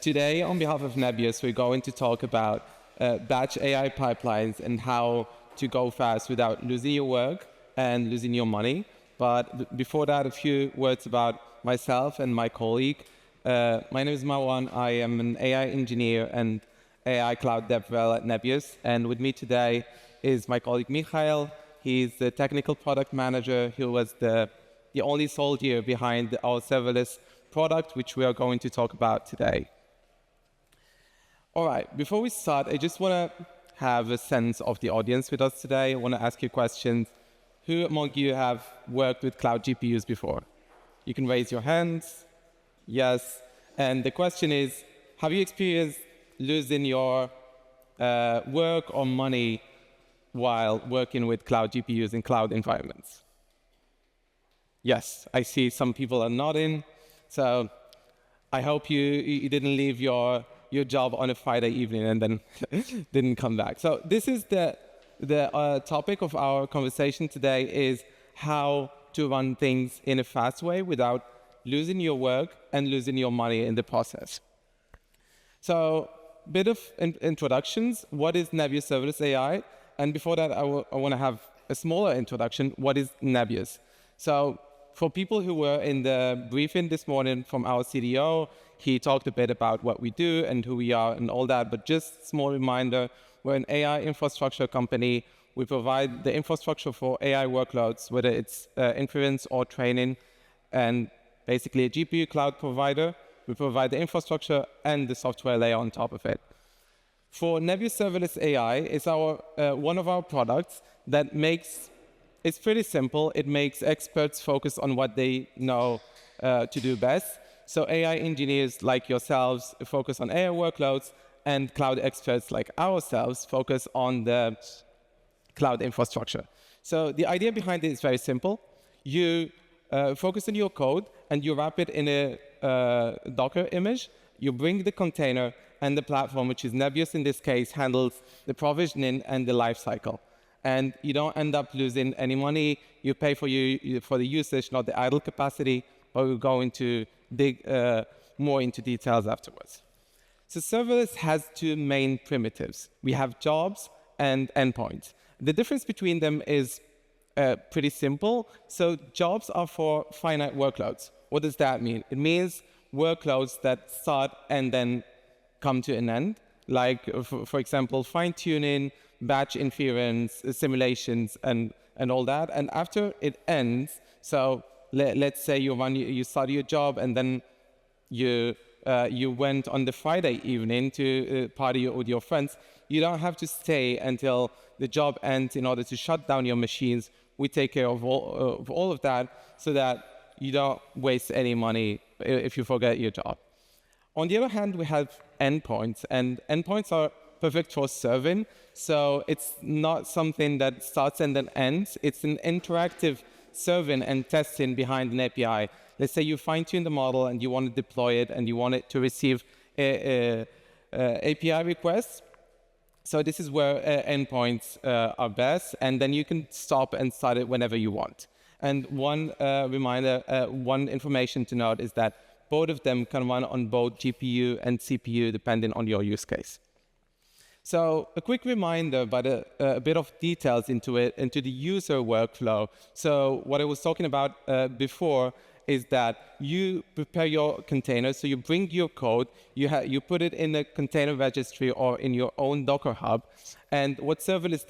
Today, on behalf of Nebius, we're going to talk about batch AI pipelines and how to go fast without losing your work and losing your money. But before that, a few words about myself and my colleague. My name is Marwan. I am an AI engineer and AI cloud dev at Nebius. And with me today is my colleague Mikhail. He's the technical product manager. He was the only soldier behind our serverless product, which we are going to talk about today. All right, before we start, I just want to have a sense of the audience with us today. I want to ask you questions. Who among you have worked with cloud GPUs before? You can raise your hands. Yes. And the question is, have you experienced losing your work or money while working with cloud GPUs in cloud environments? Yes, I see some people are nodding. So I hope you didn't leave your job on a Friday evening and then didn't come back. So this is the topic of our conversation today, is how to run things in a fast way without losing your work and losing your money in the process. So bit of introductions. What is Nebius Serverless AI? And before that, I want to have a smaller introduction. What is Nebius? So for people who were in the briefing this morning from our CDO, he talked a bit about what we do and who we are and all that, but just small reminder, we're an AI infrastructure company. We provide the infrastructure for AI workloads, whether it's inference or training, and basically a GPU cloud provider. We provide the infrastructure and the software layer on top of it. For Nebius Serverless AI, it's one of our products that makes. It's pretty simple. It makes experts focus on what they know to do best. So AI engineers like yourselves focus on AI workloads, and cloud experts like ourselves focus on the cloud infrastructure. So the idea behind it is very simple. You focus on your code, and you wrap it in a Docker image. You bring the container, and the platform, which is Nebius in this case, handles the provisioning and the lifecycle. And you don't end up losing any money. You pay for the usage, not the idle capacity, but we'll go into more into details afterwards. So serverless has two main primitives. We have jobs and endpoints. The difference between them is pretty simple. So jobs are for finite workloads. What does that mean? It means workloads that start and then come to an end, like, for example, fine-tuning, batch inference, simulations, and all that. And after it ends, so let's say you start your job and then you went on the Friday evening to party with your friends. You don't have to stay until the job ends in order to shut down your machines. We take care of all of that so that you don't waste any money if you forget your job. On the other hand, we have endpoints, and endpoints are perfect for serving. So it's not something that starts and then ends. It's an interactive serving and testing behind an API. Let's say you fine-tune the model and you want to deploy it and you want it to receive API requests. So this is where endpoints are best, and then you can stop and start it whenever you want. And one reminder, one information to note is that both of them can run on both GPU and CPU depending on your use case. So a quick reminder, but a bit of details into the user workflow. So what I was talking about before is that you prepare your container. So you bring your code, you put it in a container registry or in your own Docker hub. And what serverless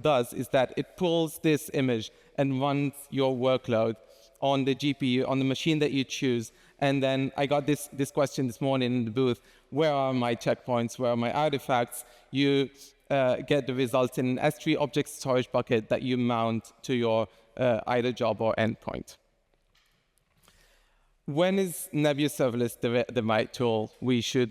does is that it pulls this image and runs your workload on the GPU, on the machine that you choose. And then I got this question this morning in the booth: where are my checkpoints? Where are my artifacts? You get the results in an S3 object storage bucket that you mount to your either job or endpoint. When is Nebius Serverless the right tool? We should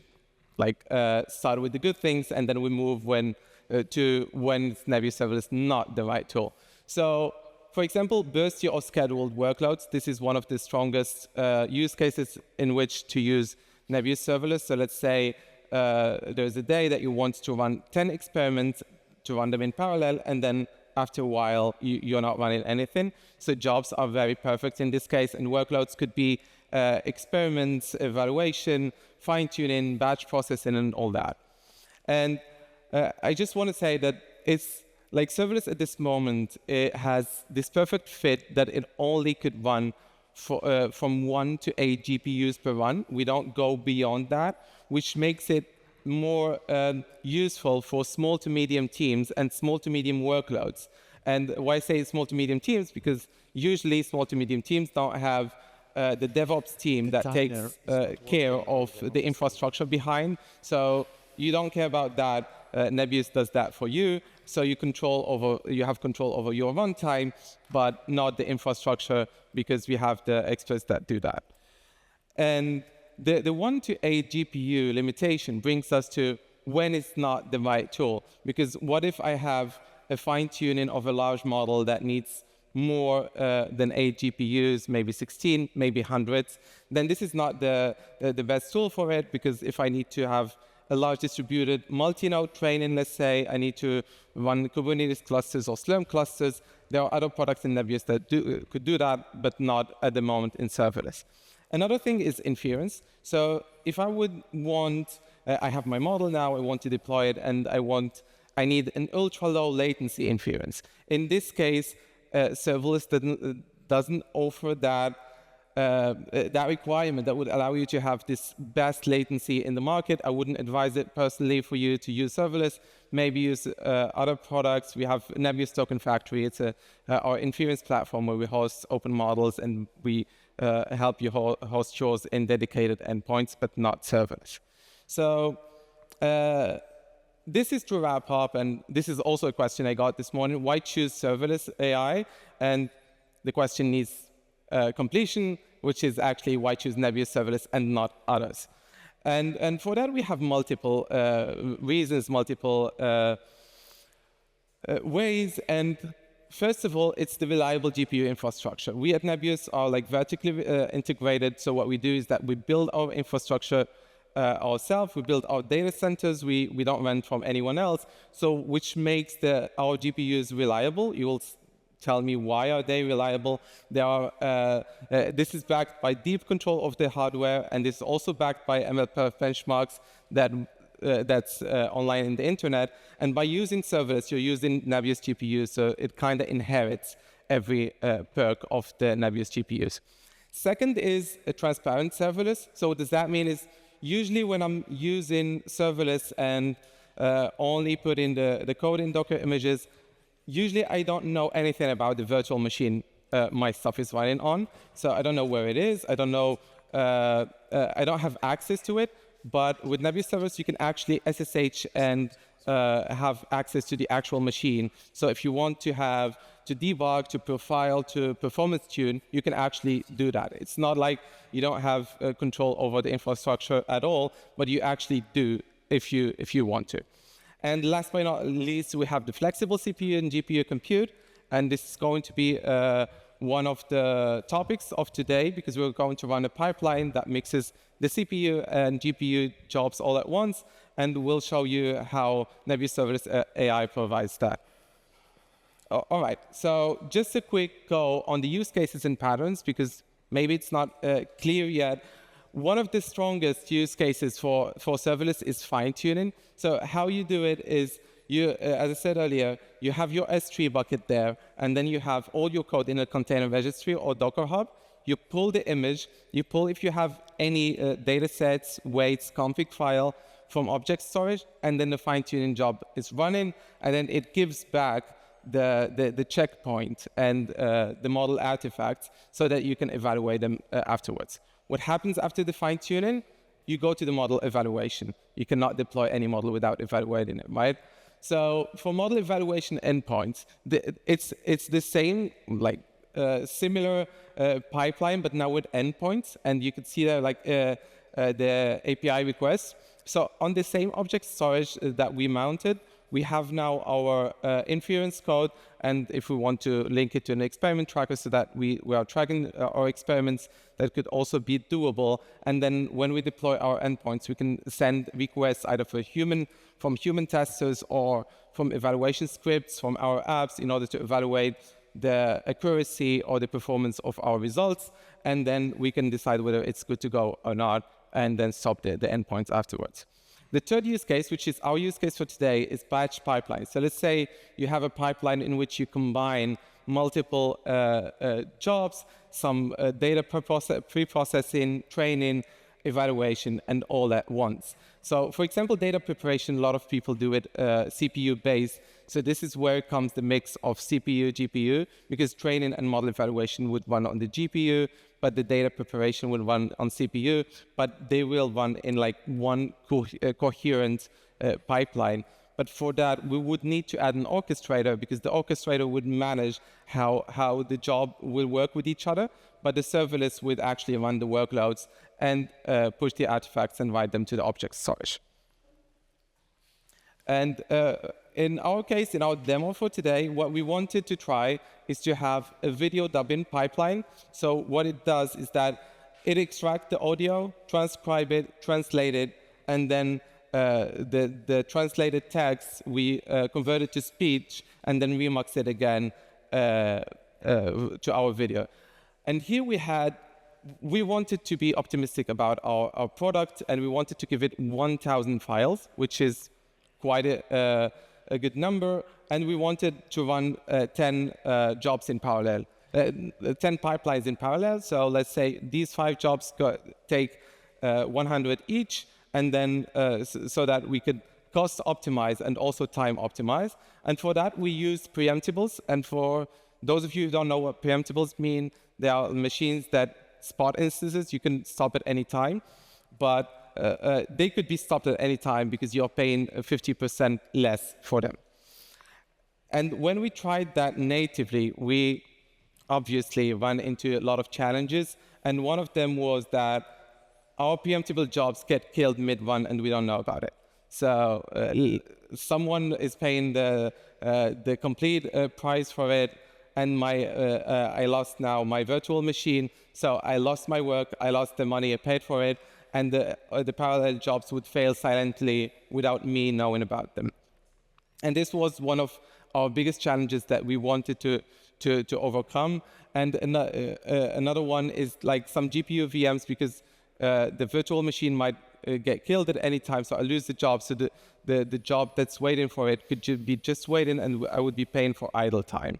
start with the good things, and then we move to when Nebius Serverless not the right tool. So, for example, bursty or scheduled workloads. This is one of the strongest use cases in which to use Nebius Serverless. So let's say there's a day that you want to run 10 experiments, to run them in parallel, and then after a while, you're not running anything. So jobs are very perfect in this case, and workloads could be experiments, evaluation, fine-tuning, batch processing, and all that. And I just want to say that it's like serverless at this moment, it has this perfect fit that it only could run from 1 to 8 GPUs per run. We don't go beyond that, which makes it more useful for small to medium teams and small to medium workloads. And why I say small to medium teams, because usually small to medium teams don't have the DevOps team that takes care of the infrastructure behind. So you don't care about that. Nebius does that for you. So you have control over your runtime, but not the infrastructure, because we have the experts that do that. And the 1 to 8 GPU limitation brings us to when it's not the right tool. Because what if I have a fine-tuning of a large model that needs more than 8 GPUs, maybe 16, maybe hundreds? Then this is not the best tool for it, because if I need to have a large distributed multi-node training, let's say, I need to run Kubernetes clusters or Slurm clusters. There are other products in Nebius that could do that, but not at the moment in serverless. Another thing is inference. So if I would want, I have my model now, I want to deploy it, and I need an ultra-low latency inference. In this case, serverless doesn't offer that requirement that would allow you to have this best latency in the market. I wouldn't advise it personally for you to use serverless. Maybe use other products. We have Nebius Token Factory. It's our inference platform where we host open models, and we help you host yours in dedicated endpoints, but not serverless. So this is to wrap up, and this is also a question I got this morning. Why choose serverless AI? And the question needs completion, which is actually why choose Nebius Serverless and not others. And for that, we have multiple reasons, multiple ways. And first of all, it's the reliable GPU infrastructure. We at Nebius are like vertically integrated. So what we do is that we build our infrastructure ourselves. We build our data centers. We don't rent from anyone else. So which makes our GPUs reliable. You will tell me why are they reliable. They are. This is backed by deep control of the hardware, and this is also backed by MLPerf benchmarks that's online in the internet. And by using serverless, you're using Nebius GPUs, so it kind of inherits every perk of the Nebius GPUs. Second is a transparent serverless. So what does that mean is usually when I'm using serverless and only put in the code in Docker images, usually I don't know anything about the virtual machine my stuff is running on. So I don't know where it is. I don't know. I don't have access to it. But with Nebius servers, you can actually SSH and have access to the actual machine. So if you want to debug, to profile, to performance tune, you can actually do that. It's not like you don't have control over the infrastructure at all, but you actually do if you want to. And last but not least, we have the flexible CPU and GPU compute. And this is going to be one of the topics of today, because we're going to run a pipeline that mixes the CPU and GPU jobs all at once. And we'll show you how Nebius Serverless AI provides that. All right, so just a quick go on the use cases and patterns, because maybe it's not clear yet. One of the strongest use cases for serverless is fine-tuning. So how you do it is, as I said earlier, you have your S3 bucket there, and then you have all your code in a container registry or Docker Hub. You pull the image, you pull if you have any data sets, weights, config file from object storage, and then the fine-tuning job is running, and then it gives back the checkpoint and the model artifacts so that you can evaluate them afterwards. What happens after the fine-tuning? You go to the model evaluation. You cannot deploy any model without evaluating it, right? So for model evaluation endpoints, it's the same, like similar pipeline, but now with endpoints. And you can see there like the API requests. So on the same object storage that we mounted, we have now our inference code, and if we want to link it to an experiment tracker so that we are tracking our experiments, that could also be doable. And then when we deploy our endpoints, we can send requests either from human testers or from evaluation scripts from our apps in order to evaluate the accuracy or the performance of our results, and then we can decide whether it's good to go or not, and then stop the endpoints afterwards. The third use case, which is our use case for today, is batch pipeline. So let's say you have a pipeline in which you combine multiple jobs, some data pre-processing, training, evaluation, and all at once. So for example, data preparation, a lot of people do it CPU-based. So this is where comes the mix of CPU, GPU, because training and model evaluation would run on the GPU, but the data preparation will run on CPU, but they will run in like one coherent pipeline. But for that, we would need to add an orchestrator, because the orchestrator would manage how the job will work with each other, but the serverless would actually run the workloads and push the artifacts and write them to the object storage. And in our case, in our demo for today, what we wanted to try is to have a video dubbing pipeline. So what it does is that it extracts the audio, transcribe it, translate it, and then the translated text, we convert it to speech, and then remix it again to our video. And here we wanted to be optimistic about our product, and we wanted to give it 1,000 files, which is quite a good number, and we wanted to run 10 jobs in parallel, 10 pipelines in parallel. So let's say these 5 jobs take 100 each, and then so that we could cost optimize and also time optimize. And for that, we used preemptibles. And for those of you who don't know what preemptibles mean, they are machines that spot instances. You can stop at any time, but they could be stopped at any time because you're paying 50% less for them. And when we tried that natively, we obviously ran into a lot of challenges. And one of them was that our preemptible jobs get killed mid-run and we don't know about it. So someone is paying the complete price for it, and I lost now my virtual machine. So I lost my work, I lost the money I paid for it, and the parallel jobs would fail silently without me knowing about them. And this was one of our biggest challenges that we wanted to overcome. And another one is like some GPU VMs, because the virtual machine might get killed at any time, so I lose the job. So the job that's waiting for it could be just waiting, and I would be paying for idle time.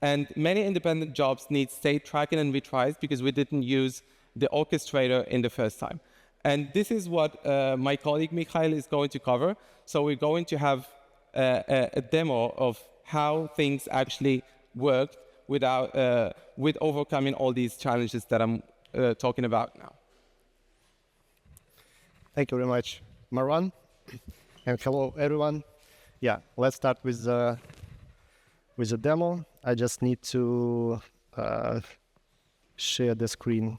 And many independent jobs need state tracking and retries because we didn't use the orchestrator in the first time. And this is what my colleague Mikhail is going to cover. So we're going to have a demo of how things actually worked with overcoming all these challenges that I'm talking about now. Thank you very much, Marwan. And hello, everyone. Yeah, let's start with the demo. I just need to share the screen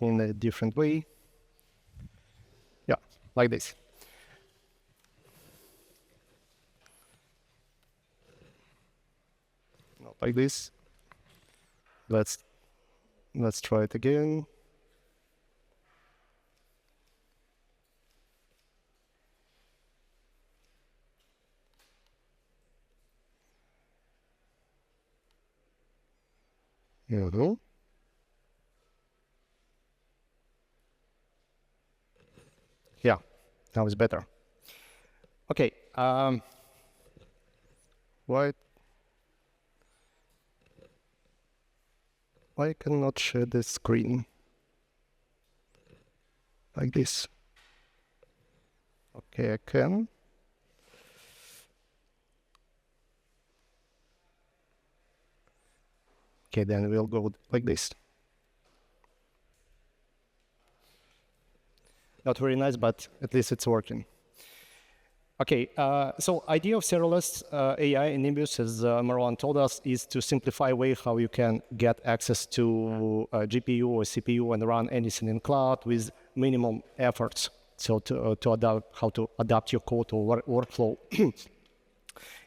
in a different way. Yeah, like this. Not like this. Let's try it again. Mm-hmm. Yeah, now it's better. Okay. Why cannot share the screen like this? Okay, I can. Okay, then we'll go like this. Not very nice, but at least it's working. Okay, so idea of serverless AI in Nebius, as Marwan told us, is to simplify way how you can get access to GPU or CPU and run anything in cloud with minimum efforts. So how to adapt your code or workflow.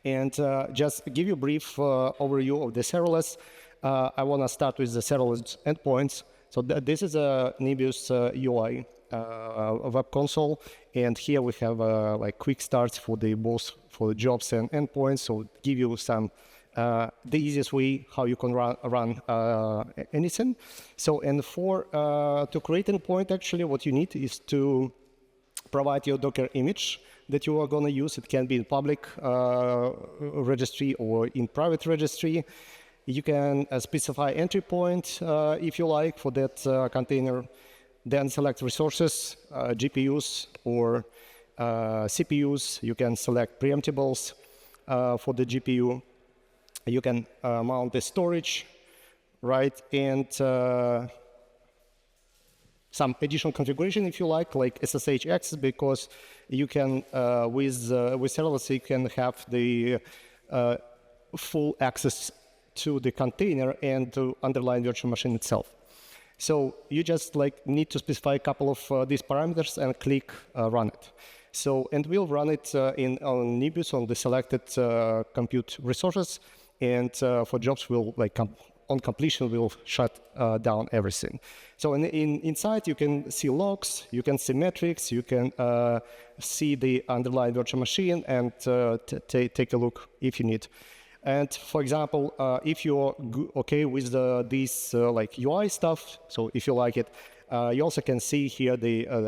And just give you a brief overview of the serverless. I want to start with the serverless endpoints. So this is a Nebius UI web console, and here we have like quick starts for both for the jobs and endpoints. So give you some the easiest way how you can run anything. So, and to create an endpoint, actually, what you need is to provide your Docker image that you are going to use. It can be in public registry or in private registry. You can specify entry point if you like for that container. Then select resources, GPUs or CPUs. You can select preemptibles for the GPU. You can mount the storage, right? And some additional configuration if you like SSH access, because you can with serverless you can have the full access to the container and to underlying virtual machine itself. So you just need to specify a couple of these parameters and click run it. So, and we'll run it on Nebius on the selected compute resources, and for jobs we'll on completion we'll shut down everything. So inside you can see logs, you can see metrics, you can see the underlying virtual machine and take a look if you need. And for example, if you're okay with this UI stuff, so if you like it, you also can see here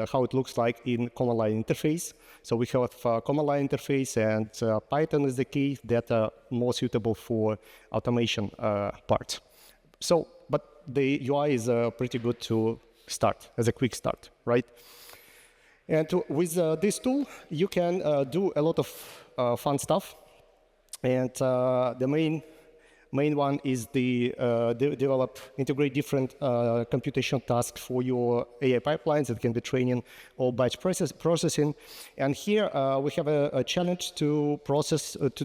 how it looks like in command line interface. So we have a command line interface, and Python is the key that are more suitable for automation part. So, but the UI is pretty good to start as a quick start, right? And with this tool, you can do a lot of fun stuff. And the main one is the integrate different computation tasks for your AI pipelines. It can be training or batch processing. And here we have a challenge to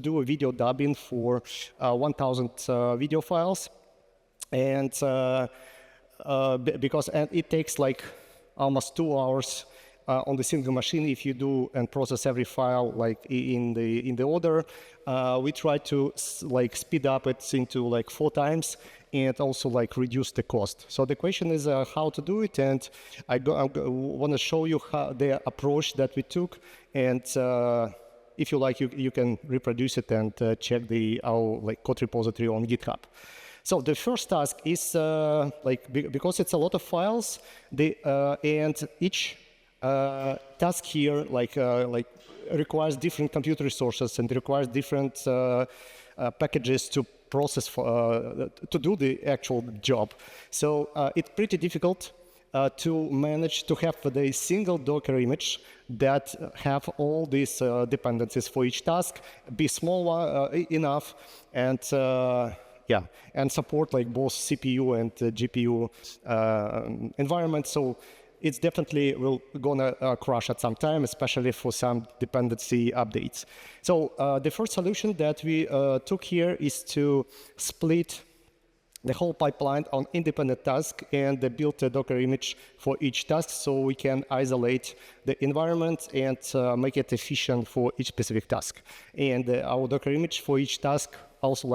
do a video dubbing for 1,000 video files. And because it takes almost 2 hours on the single machine if you do and process every file in the order. We try to speed up it into 4 times and also reduce the cost. So the question is how to do it, and I want to show you the approach that we took, and if you like, you can reproduce it and check our code repository on GitHub. So the first task is because it's a lot of files, and each task here requires different compute resources and requires different packages to process to do the actual job. So it's pretty difficult to manage to have the single Docker image that have all these dependencies for each task, be small enough, and and support both CPU and GPU environments. So it's definitely gonna crash at some time, especially for some dependency updates. So the first solution that we took here is to split the whole pipeline on independent tasks and build a Docker image for each task, so we can isolate the environment and make it efficient for each specific task. And our Docker image for each task also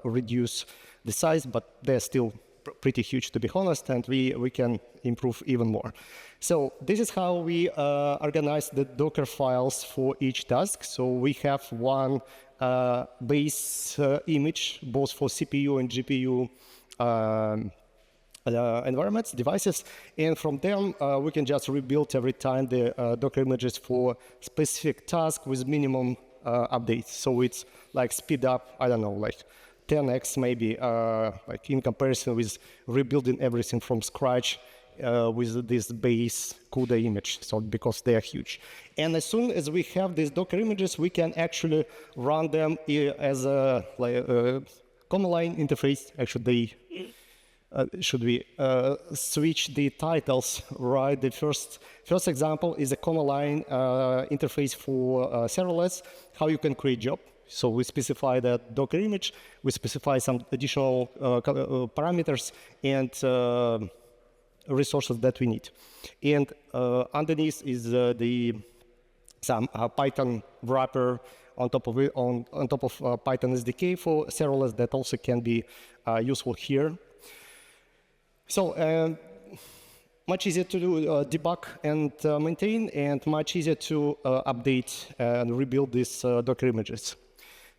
reduce the size, but they're still pretty huge, to be honest, and we can improve even more. So this is how we organize the Docker files for each task. So we have one base image, both for CPU and GPU environments, devices, and from them we can just rebuild every time the Docker images for specific task with minimum updates. So it's speed up, I don't know, 10x maybe, in comparison with rebuilding everything from scratch with this base CUDA image, so because they are huge. And as soon as we have these Docker images, we can actually run them as a command line interface. Actually, should we switch the titles, right? The first example is a command line interface for serverless, how you can create job. So we specify that Docker image, we specify some additional parameters and resources that we need. And underneath is some Python wrapper on top of it, on top of Python SDK for serverless that also can be useful here. So much easier to do debug and maintain, and much easier to update and rebuild these Docker images.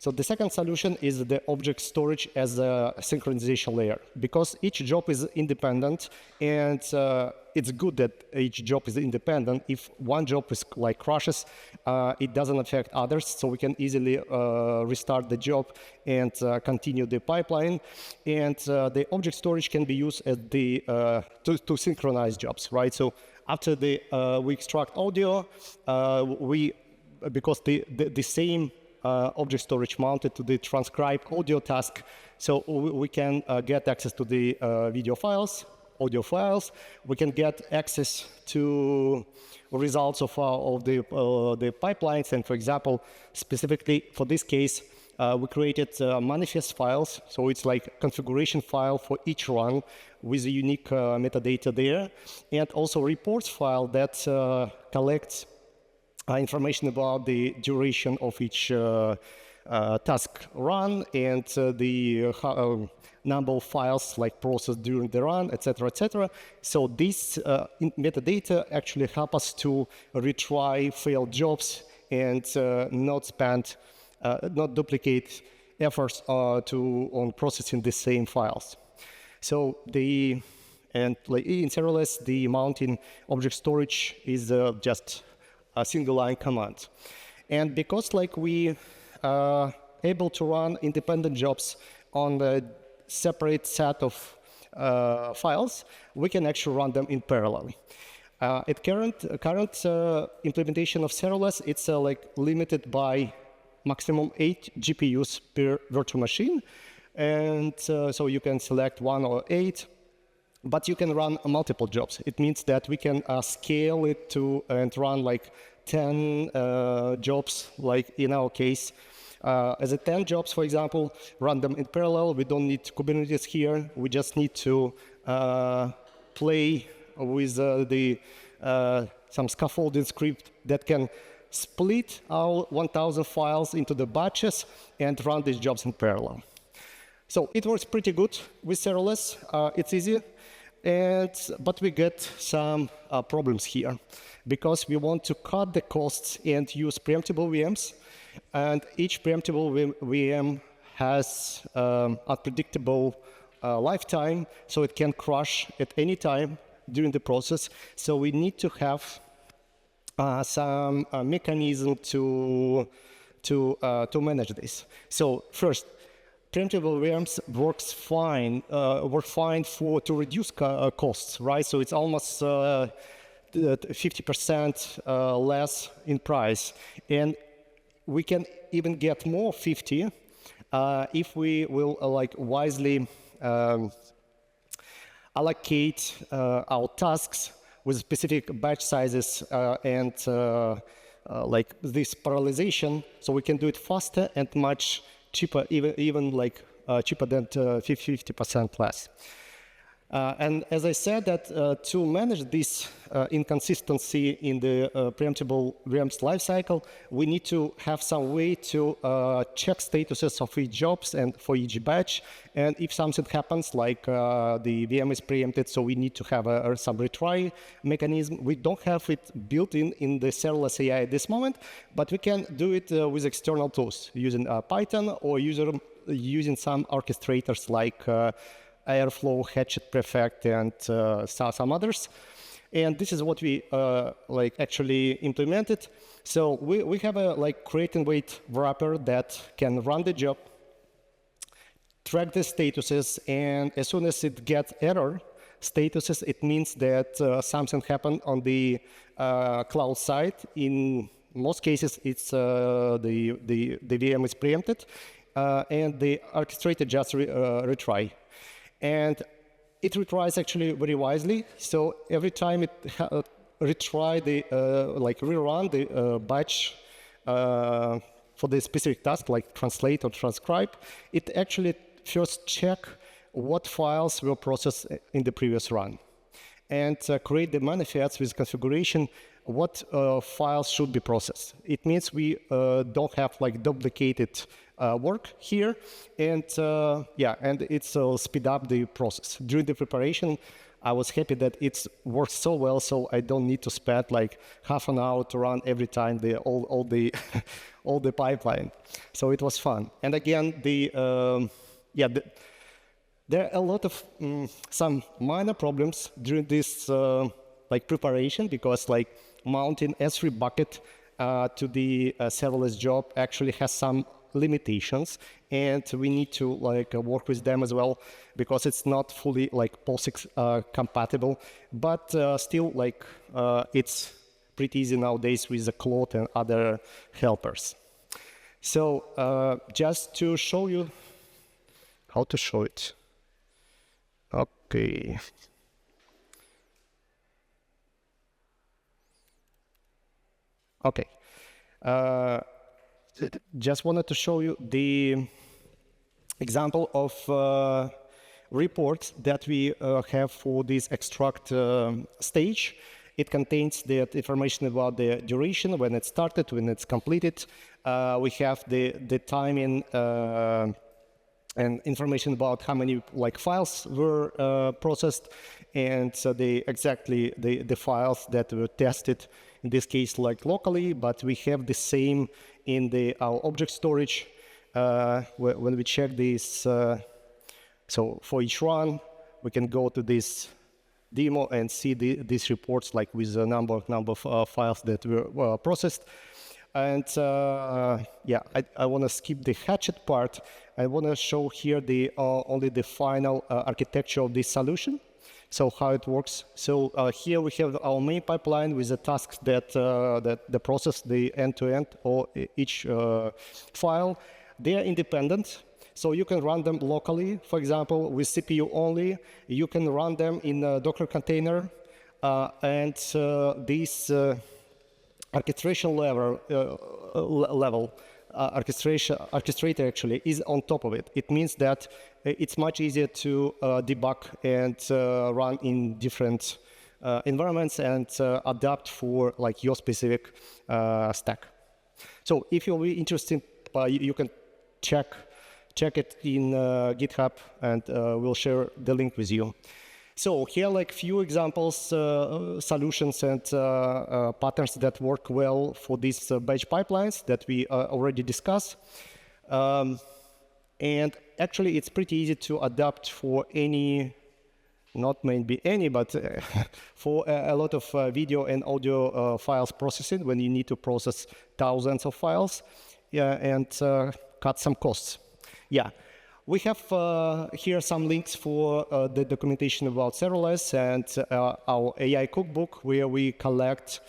So the second solution is the object storage as a synchronization layer, because each job is independent, and it's good that each job is independent. If one job is like crashes, it doesn't affect others, so we can easily restart the job and continue the pipeline. And the object storage can be used as the to synchronize jobs, right? So after we extract audio, because the same object storage mounted to the transcribed audio task, so we can get access to the video files, audio files. We can get access to results of the pipelines. And for example, specifically for this case, we created manifest files. So it's like configuration file for each run with a unique metadata there, and also reports file that collects information about the duration of each task run, and the number of files like processed during the run, etc., etc. So this metadata actually help us to retry failed jobs and not duplicate efforts on processing the same files. So in serverless, the mounting object storage is just a single line command. And because like we are able to run independent jobs on a separate set of files, we can actually run them in parallel. At current implementation of serverless, it's like limited by maximum 8 GPUs per virtual machine. And so you can select 1 or 8, but you can run multiple jobs. It means that we can scale it to and run like 10 jobs, like in our case. As a 10 jobs, for example, run them in parallel. We don't need Kubernetes here. We just need to play with some scaffolding script that can split our 1,000 files into the batches and run these jobs in parallel. So it works pretty good with serverless. It's easy, but we get some problems here because we want to cut the costs and use preemptible VMs. And each preemptible VM has unpredictable lifetime, so it can crash at any time during the process. So we need to have some mechanism to manage this. So first, preemptible VMs work fine to reduce costs, right? So it's almost 50% less in price, and we can even get more 50 if we will wisely allocate our tasks with specific batch sizes and like this parallelization, so we can do it faster and much cheaper, even cheaper than 50% less. And as I said, that to manage this inconsistency in the preemptible VM's lifecycle, we need to have some way to check statuses of each jobs and for each batch. And if something happens, like the VM is preempted, so we need to have some retry mechanism. We don't have it built in the serverless AI at this moment, but we can do it with external tools using Python or using some orchestrators like Airflow, Hatchet Prefect, and some others. And this is what we actually implemented. So we have a create and wait wrapper that can run the job, track the statuses, and as soon as it gets error statuses, it means that something happened on the cloud side. In most cases, it's the VM is preempted, and the orchestrator just retry. And it retries actually very wisely. So every time it rerun the batch for the specific task, like translate or transcribe, it actually first check what files were processed in the previous run, and create the manifests with configuration what files should be processed. It means we don't have duplicated work here, and and it's speed up the process. During the preparation, I was happy that it works so well, so I don't need to spend like half an hour to run every time all the all the pipeline. So it was fun. And again, there are a lot of some minor problems during this like preparation, because like mounting S3 bucket to the serverless job actually has some limitations, and we need to like work with them as well, because it's not fully like POSIX compatible, but still like it's pretty easy nowadays with the Claude and other helpers. So just to show you how to show it. Okay. Okay. Just wanted to show you the example of report that we have for this extract stage. It contains the information about the duration, when it started, when it's completed. We have the timing and information about how many like files were processed, and exactly the files that were tested, in this case like locally, but we have the same in our object storage. When we check this, so for each run, we can go to this demo and see these reports like with the number of files that were processed. And yeah, I want to skip the hatchet part. I want to show here only the final architecture of this solution. So how it works. So here we have our main pipeline with the tasks that process the end-to-end or each file. They are independent, so you can run them locally. For example, with CPU only, you can run them in a Docker container, and this orchestration orchestrator actually is on top of it. It means that it's much easier to debug and run in different environments and adapt for like your specific stack. So if you'll be interested, you can check it in GitHub, and we'll share the link with you. So here are like few examples, solutions and patterns that work well for these batch pipelines that we already discussed. And actually, it's pretty easy to adapt for any, not maybe any, but for a lot of video and audio files processing, when you need to process thousands of files, yeah, and cut some costs. Yeah. We have here some links for the documentation about serverless and our AI cookbook, where we collect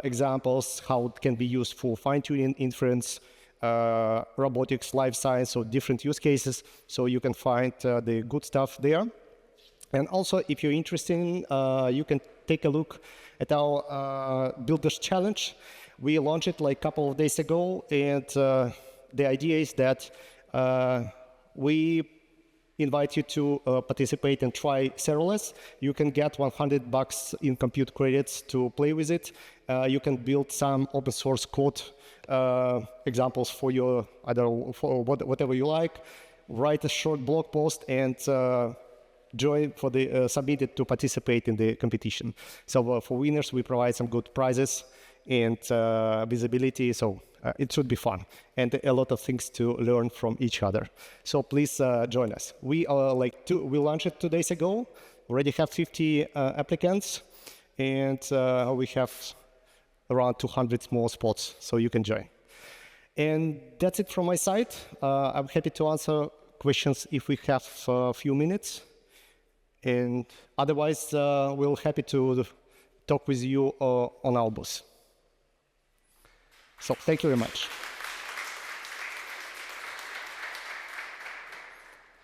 examples how it can be used for fine-tuning, inference, robotics, life science, or different use cases. So you can find the good stuff there. And also, if you're interested, you can take a look at our Builders Challenge. We launched it like a couple of days ago, and the idea is that we invite you to participate and try serverless. You can get $100 in compute credits to play with it. You can build some open source code examples for your whatever you like. Write a short blog post and join for the submit it to participate in the competition. So for winners, we provide some good prizes and visibility. So it should be fun and a lot of things to learn from each other. So please join us. We we launched it 2 days ago. Already have 50 applicants, and we have around 200 more spots, so you can join. And that's it from my side. I'm happy to answer questions if we have a few minutes. And otherwise, we're happy to talk with you on our booth. So thank you very much.